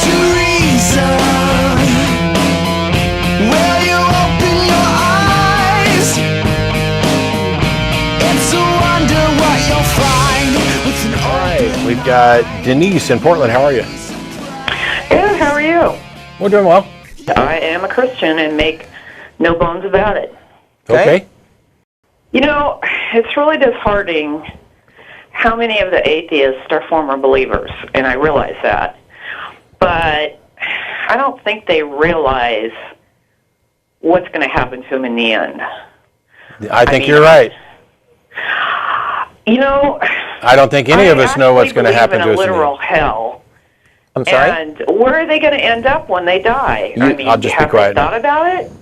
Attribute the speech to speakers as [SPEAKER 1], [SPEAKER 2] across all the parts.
[SPEAKER 1] to reason. Will you open your eyes and to wonder what you'll find with an open.
[SPEAKER 2] We've got Denise in Portland. How are you?
[SPEAKER 3] Good, how are you?
[SPEAKER 2] We're doing well.
[SPEAKER 3] I am a Christian and make no bones about it.
[SPEAKER 2] Okay.
[SPEAKER 3] You know, it's really disheartening how many of the atheists are former believers, and I realize that. But I don't think they realize what's going to happen to them in the end.
[SPEAKER 2] I think you're right.
[SPEAKER 3] You know,
[SPEAKER 2] I don't think any of us know what's going to happen to us.
[SPEAKER 3] I believe in a literal hell.
[SPEAKER 4] I'm sorry?
[SPEAKER 3] And where are they going to end up when they die?
[SPEAKER 2] I'll just be quiet
[SPEAKER 3] have they thought about it?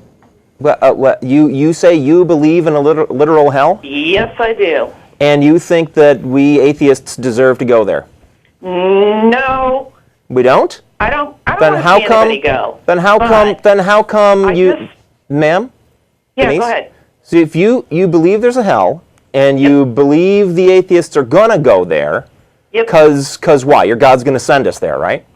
[SPEAKER 4] Well, you say you believe in a literal hell?
[SPEAKER 3] Yes, I do.
[SPEAKER 4] And you think that we atheists deserve to go there?
[SPEAKER 3] No.
[SPEAKER 4] We don't?
[SPEAKER 3] I don't
[SPEAKER 4] Then
[SPEAKER 3] want
[SPEAKER 4] how
[SPEAKER 3] to see
[SPEAKER 4] come?
[SPEAKER 3] anybody go.
[SPEAKER 4] Then how come? Then how come you, ma'am?
[SPEAKER 3] Yeah,
[SPEAKER 4] Denise?
[SPEAKER 3] go ahead.
[SPEAKER 4] So if you believe there's a hell, and you believe the atheists are gonna go there, cause why? Your God's gonna send us there, right?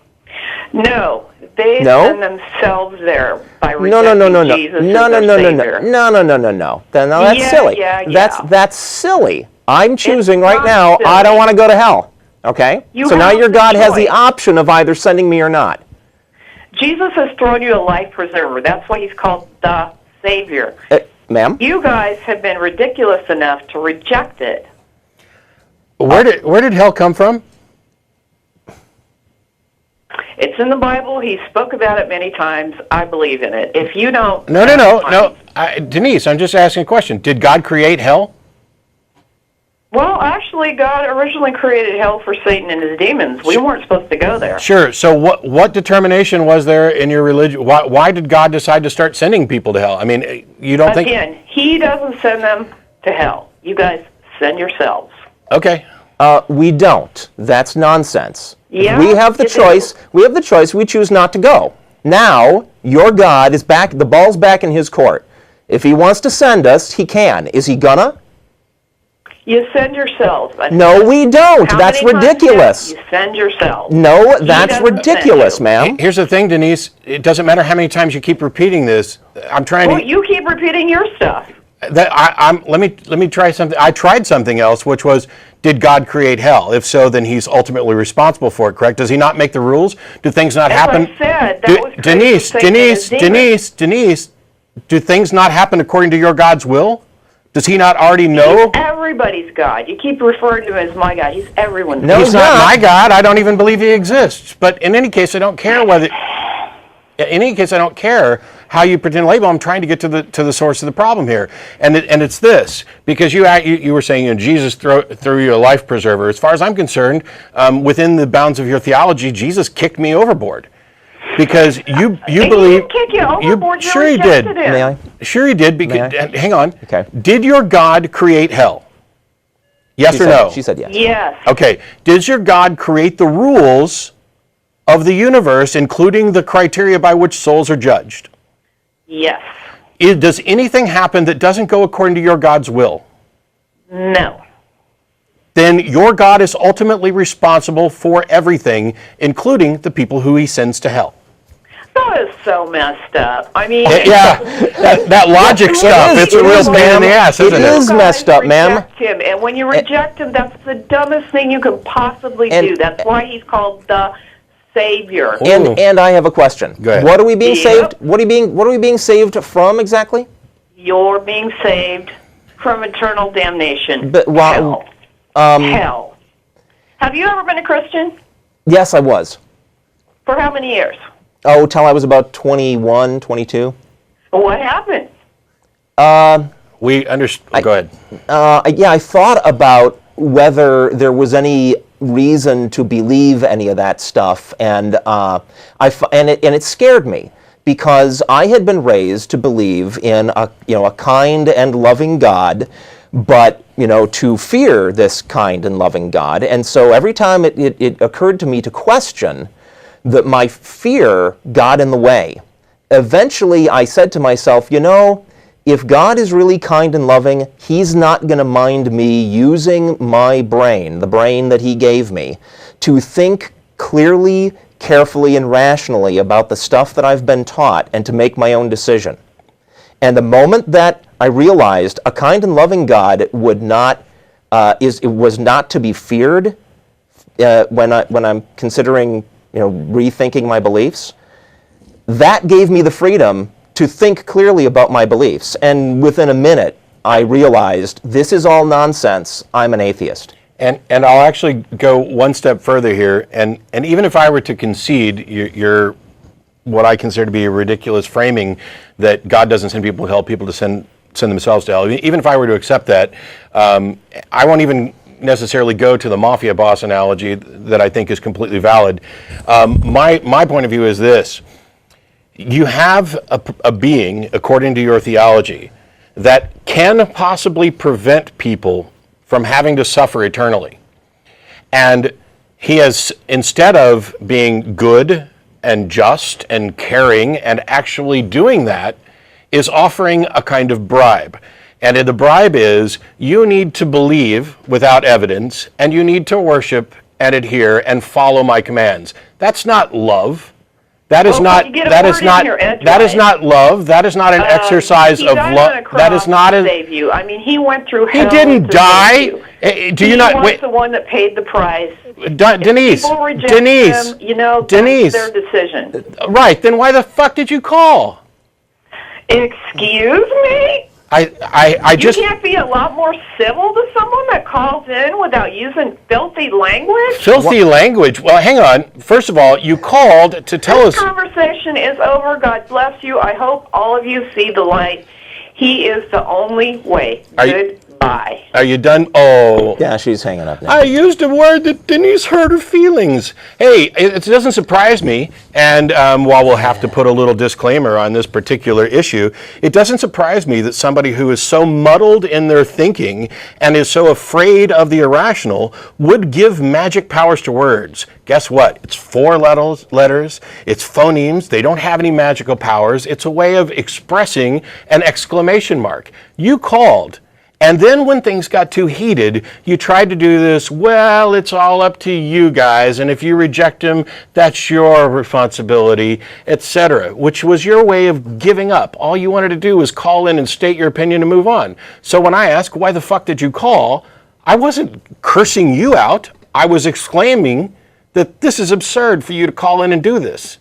[SPEAKER 3] No, they send themselves there by rejecting Jesus as their Savior.
[SPEAKER 4] No. Then that's silly.
[SPEAKER 3] Yeah.
[SPEAKER 4] That's silly. I'm choosing right now.
[SPEAKER 3] Silly.
[SPEAKER 4] I don't want to go to hell. Okay. So now your God has the option of either sending me or not.
[SPEAKER 3] Jesus has thrown you a life preserver. That's why he's called the Savior.
[SPEAKER 4] Ma'am?
[SPEAKER 3] You guys have been ridiculous enough to reject it.
[SPEAKER 2] Where did hell come from?
[SPEAKER 3] It's in the Bible. He spoke about it many times. I believe in it. If you don't...
[SPEAKER 2] No. Denise, I'm just asking a question. Did God create hell?
[SPEAKER 3] Well, actually, God originally created hell for Satan and his demons. We weren't supposed to go there.
[SPEAKER 2] Sure. So what determination was there in your religion? Why did God decide to start sending people to hell? I mean, you don't think...
[SPEAKER 3] Again, he doesn't send them to hell. You guys send yourselves.
[SPEAKER 2] Okay.
[SPEAKER 4] We don't. That's nonsense.
[SPEAKER 3] Yeah,
[SPEAKER 4] we have the choice. We have the choice. We choose not to go. Now, your God is back. The ball's back in his court. If he wants to send us, he can. Is he gonna?
[SPEAKER 3] You send yourselves.
[SPEAKER 4] No, we don't.
[SPEAKER 3] How
[SPEAKER 4] That's
[SPEAKER 3] many times
[SPEAKER 4] ridiculous.
[SPEAKER 3] You send yourselves.
[SPEAKER 4] No, that's ridiculous, ma'am.
[SPEAKER 2] Here's the thing, Denise. It doesn't matter how many times you keep repeating this. I'm trying
[SPEAKER 3] Well,
[SPEAKER 2] to...
[SPEAKER 3] you keep repeating your stuff.
[SPEAKER 2] Let me try something. I tried something else, which was, did God create hell? If so, then he's ultimately responsible for it, correct? Does he not make the rules? Do things not happen?
[SPEAKER 3] As I said, that was
[SPEAKER 2] Denise, do things not happen according to your God's will? Does he not already know?
[SPEAKER 3] He's everybody's God. You keep referring to him as my God. He's everyone's God.
[SPEAKER 2] No, he's not my God. I don't even believe he exists. But in any case, I don't care whether... In any case, I don't care how you pretend to label. I'm trying to get to the source of the problem here, and it's this, because you were saying, Jesus threw you a life preserver. As far as I'm concerned, within the bounds of your theology, Jesus kicked me overboard, because you believe.
[SPEAKER 3] He didn't kick you overboard.
[SPEAKER 2] Sure he did.
[SPEAKER 4] May I?
[SPEAKER 2] Sure he did. Because hang on.
[SPEAKER 4] Okay.
[SPEAKER 2] Did your God create hell? Yes or no?
[SPEAKER 4] She said yes.
[SPEAKER 3] Yes.
[SPEAKER 2] Okay. Does your God create the rules of the universe, including the criteria by which souls are judged?
[SPEAKER 3] Yes.
[SPEAKER 2] Does anything happen that doesn't go according to your God's will?
[SPEAKER 3] No.
[SPEAKER 2] Then your God is ultimately responsible for everything, including the people who he sends to hell.
[SPEAKER 3] That is so messed up. I mean...
[SPEAKER 2] Yeah, that logic stuff, it's a real pain in the ass, isn't it?
[SPEAKER 4] It is messed up, ma'am.
[SPEAKER 3] And when you reject him, that's the dumbest thing you can possibly do. That's why he's called the Savior.
[SPEAKER 4] And I have a question.
[SPEAKER 2] Go ahead.
[SPEAKER 4] What are we being saved? What are we being saved from exactly?
[SPEAKER 3] You're being saved from eternal damnation.
[SPEAKER 4] But
[SPEAKER 3] hell. Hell. Have you ever been a Christian?
[SPEAKER 4] Yes, I was.
[SPEAKER 3] For how many years?
[SPEAKER 4] Oh, till I was about 21, 22.
[SPEAKER 3] What happened?
[SPEAKER 2] We understand. Go ahead.
[SPEAKER 4] Yeah, I thought about whether there was any reason to believe any of that stuff, and it scared me, because I had been raised to believe in a kind and loving God, but to fear this kind and loving God. And so every time it occurred to me to question that my fear got in the way. Eventually I said to myself, if God is really kind and loving, he's not going to mind me using my brain, the brain that he gave me, to think clearly carefully and rationally about the stuff that I've been taught and to make my own decision. And the moment that I realized a kind and loving God was not to be feared when I'm considering, rethinking my beliefs, that gave me the freedom to think clearly about my beliefs. And within a minute, I realized this is all nonsense. I'm an atheist.
[SPEAKER 2] And I'll actually go one step further here. And even if I were to concede your what I consider to be a ridiculous framing that God doesn't send people to hell, people to send themselves to hell. Even if I were to accept that, I won't even necessarily go to the mafia boss analogy that I think is completely valid. My point of view is this. You have a being, according to your theology, that can possibly prevent people from having to suffer eternally. And he has, instead of being good and just and caring and actually doing that, is offering a kind of bribe. And the bribe is, you need to believe without evidence, and you need to worship and adhere and follow my commands. That's not love. That is not love. That is not an exercise of love. That is not a
[SPEAKER 3] save you. I mean, he went through hell.
[SPEAKER 2] He didn't die.
[SPEAKER 3] Do you not? He was the one that paid the price.
[SPEAKER 2] Denise.
[SPEAKER 3] People reject
[SPEAKER 2] Denise.
[SPEAKER 3] him,
[SPEAKER 2] Denise.
[SPEAKER 3] That's their decision.
[SPEAKER 2] Right. Then why the fuck did you call?
[SPEAKER 3] Excuse me?
[SPEAKER 2] I just...
[SPEAKER 3] You can't be a lot more civil to someone that calls in without using filthy language?
[SPEAKER 2] Filthy language? Well, hang on. First of all, you called to tell us...
[SPEAKER 3] This conversation is over. God bless you. I hope all of you see the light. He is the only way. Goodbye.
[SPEAKER 2] Are you done? Oh.
[SPEAKER 4] Yeah, she's hanging up now.
[SPEAKER 2] I used a word that Denise hurt her feelings. Hey, it doesn't surprise me, and while we'll have to put a little disclaimer on this particular issue, it doesn't surprise me that somebody who is so muddled in their thinking and is so afraid of the irrational would give magic powers to words. Guess what? It's 4 letters, it's phonemes, they don't have any magical powers, it's a way of expressing an exclamation mark. You called. And then when things got too heated, you tried to do this, well, it's all up to you guys, and if you reject him, that's your responsibility, etc., which was your way of giving up. All you wanted to do was call in and state your opinion and move on. So when I ask, why the fuck did you call, I wasn't cursing you out. I was exclaiming that this is absurd for you to call in and do this.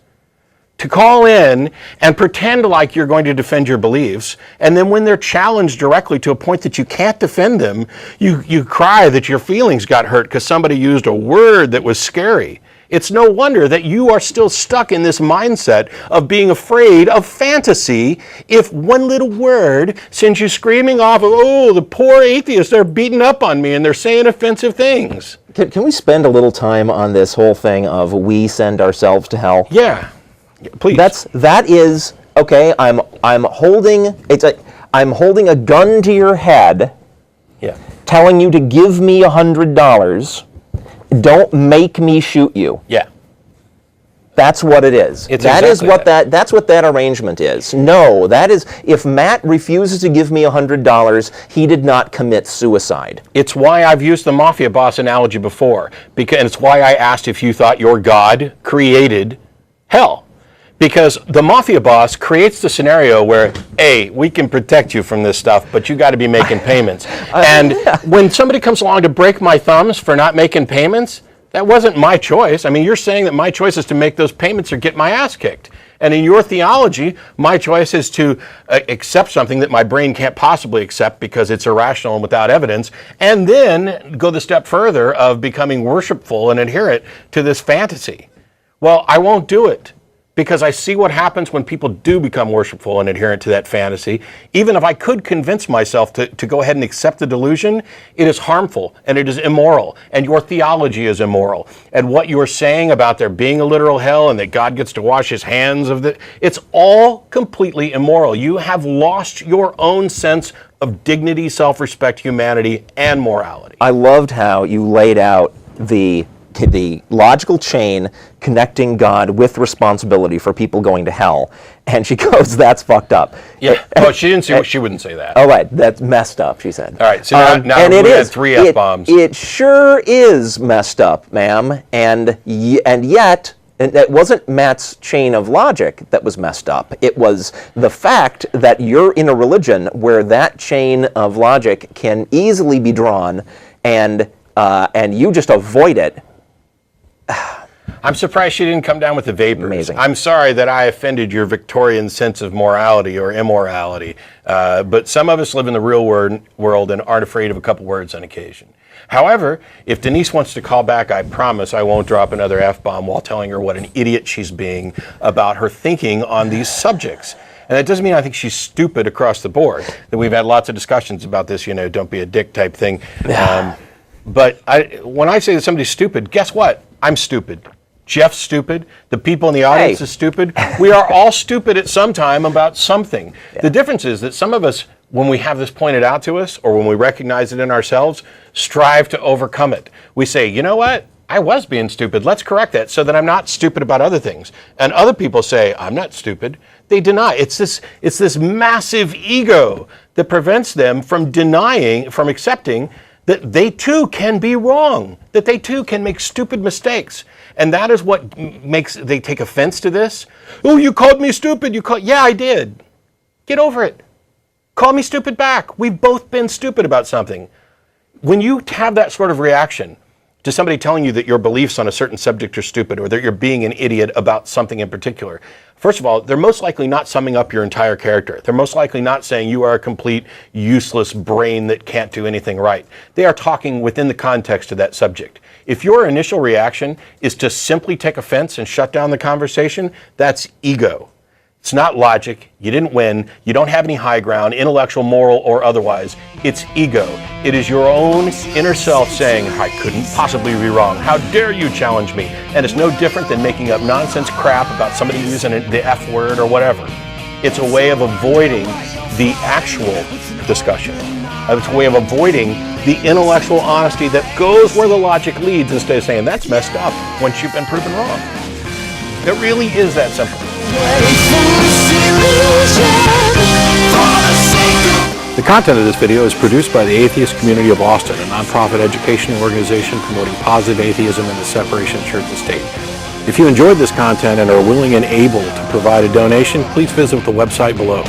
[SPEAKER 2] To call in and pretend like you're going to defend your beliefs, and then when they're challenged directly to a point that you can't defend them, you cry that your feelings got hurt because somebody used a word that was scary. It's no wonder that you are still stuck in this mindset of being afraid of fantasy if one little word sends you screaming off of, oh, the poor atheists, they're beating up on me and they're saying offensive things.
[SPEAKER 4] Can we spend a little time on this whole thing of we send ourselves to hell?
[SPEAKER 2] Yeah. Please.
[SPEAKER 4] That is okay. I'm holding a gun to your head, telling you to give me $100. Don't make me shoot you.
[SPEAKER 2] Yeah.
[SPEAKER 4] That's what it is. That's what that arrangement is. No, that is, if Matt refuses to give me $100, he did not commit suicide.
[SPEAKER 2] It's why I've used the mafia boss analogy before, and it's why I asked if you thought your God created hell. Because the mafia boss creates the scenario where, A, we can protect you from this stuff, but you got to be making payments. And when somebody comes along to break my thumbs for not making payments, that wasn't my choice. I mean, you're saying that my choice is to make those payments or get my ass kicked. And in your theology, my choice is to accept something that my brain can't possibly accept because it's irrational and without evidence, and then go the step further of becoming worshipful and adherent to this fantasy. Well, I won't do it. Because I see what happens when people do become worshipful and adherent to that fantasy. Even if I could convince myself to go ahead and accept the delusion, it is harmful and it is immoral. And your theology is immoral. And what you're saying about there being a literal hell and that God gets to wash his hands of it's all completely immoral. You have lost your own sense of dignity, self-respect, humanity, and morality.
[SPEAKER 4] I loved how you laid out the logical chain connecting God with responsibility for people going to hell. And she goes, that's fucked up.
[SPEAKER 2] Yeah. Well, she wouldn't say that.
[SPEAKER 4] Oh, right. That's messed up, she said.
[SPEAKER 2] All right. So now
[SPEAKER 4] and
[SPEAKER 2] we had 3 F-bombs.
[SPEAKER 4] It sure is messed up, ma'am. And yet, And it wasn't Matt's chain of logic that was messed up. It was the fact that you're in a religion where that chain of logic can easily be drawn, and you just avoid it.
[SPEAKER 2] I'm surprised she didn't come down with the vapors.
[SPEAKER 4] Amazing.
[SPEAKER 2] I'm sorry that I offended your Victorian sense of morality or immorality, but some of us live in the real world and aren't afraid of a couple words on occasion. However, if Denise wants to call back, I promise I won't drop another F-bomb while telling her what an idiot she's being about her thinking on these subjects. And that doesn't mean I think she's stupid across the board. That we've had lots of discussions about this, don't be a dick type thing. But when I say that somebody's stupid, guess what? I'm stupid. Jeff's stupid. The people in the audience is stupid. We are all stupid at some time about something. Yeah. The difference is that some of us, when we have this pointed out to us, or when we recognize it in ourselves, strive to overcome it. We say, you know what? I was being stupid. Let's correct that so that I'm not stupid about other things. And other people say, I'm not stupid. They deny. It's this massive ego that prevents them from denying, from accepting that they too can be wrong, that they too can make stupid mistakes. And that is what makes they take offense to this. Oh, you called me stupid. Yeah, I did. Get over it. Call me stupid back. We've both been stupid about something. When you have that sort of reaction to somebody telling you that your beliefs on a certain subject are stupid, or that you're being an idiot about something in particular, first of all, they're most likely not summing up your entire character. They're most likely not saying you are a complete useless brain that can't do anything right. They are talking within the context of that subject. If your initial reaction is to simply take offense and shut down the conversation, that's ego. It's not logic. You didn't win. You don't have any high ground, intellectual, moral, or otherwise. It's ego. It is your own inner self saying, I couldn't possibly be wrong. How dare you challenge me? And it's no different than making up nonsense crap about somebody using the F word or whatever. It's a way of avoiding the actual discussion. It's a way of avoiding the intellectual honesty that goes where the logic leads, instead of saying, that's messed up once you've been proven wrong. It really is that simple. The content of this video is produced by the Atheist Community of Austin, a nonprofit educational organization promoting positive atheism and the separation of church and state. If you enjoyed this content and are willing and able to provide a donation, please visit the website below.